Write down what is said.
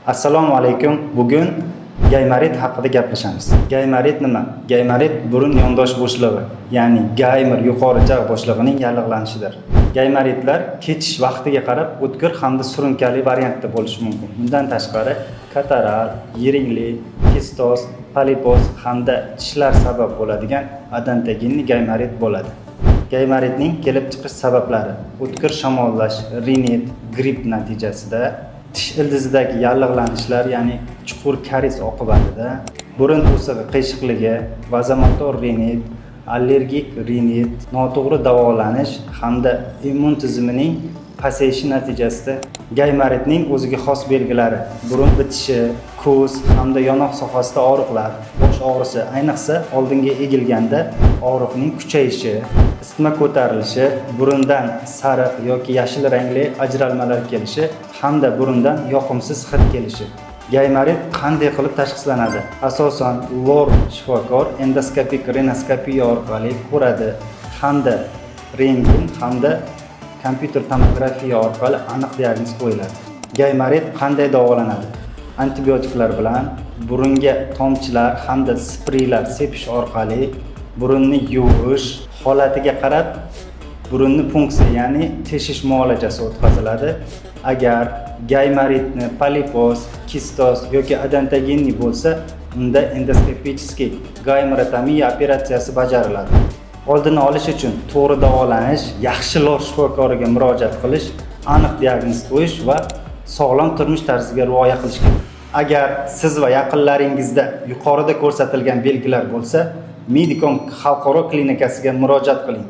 Assalomu alaykum. Bugun gaymarit haqida gaplashamiz. Gaymarit nima? Gaymarit burun yondosh bo'shlig'i, ya'ni gaymer yuqori jag' bo'shlig'ining yallig'lanishidir. Gaymaritlar ketish vaqtiga qarab o'tkir hamda surunkali variantda bo'lishi mumkin. Bundan tashqari kataral, yiringlik, kistoz, polipoz hamda tishlar sabab bo'ladigan odontogeniy gaymarit bo'ladi. Gaymaritning kelib chiqish sabablari: o'tkir shamollash, rinit, gripp natijasida, tish ildizidagi yallig'lanishlar, ya'ni chuqur karies oqibatida, burun to'sig'i qiyshiqligi, vazomotor rinit, allergik rinit, noto'g'ri davolanish hamda immun tizimining pasayishi natijasida. Gaymaritning o'ziga xos belgilari: burun bitishi, ko'z hamda yonoq sohasida og'riqlar, bosh og'risi, ayniqsa oldinga egilganda og'riqning kuchayishi, isitma ko'tarilishi, burundan sariq yoki yashil rangli ajralmalar kelishi hamda burundan yoqimsiz hid kelishi. Gaymarit qanday qilib tashxislanadi? Asosan lor shifokor endoskopik renoskopiya orqali ko'radi hamda rentgen hamda kompyuter tomografiya orqali aniq diagnoz qo'yiladi. Gaymarit qanday davolanadi? Antibiotiklar bilan, burunga tomchilar hamda spreylar sepish orqali, burunni yuvish, holatiga qarab burunni punksiya, ya'ni teshish muolajasi o'tkaziladi. Agar gaymaritni polipoz, kistoz yoki odontogeniy bo'lsa, unda endoskopichskiy gaymerotomiya operatsiyasi bajariladi. Oldini olish uchun to'g'ri davolanish, yaxshi lor shifokoriga murojaat qilish, aniq diagnoz qo'yish va sog'lom turmush tarziga rioya qilish kerak. Agar siz va yaqinlaringizda yuqorida ko'rsatilgan belgilar bo'lsa, Medicom xalqaro klinikasiga murojaat qiling.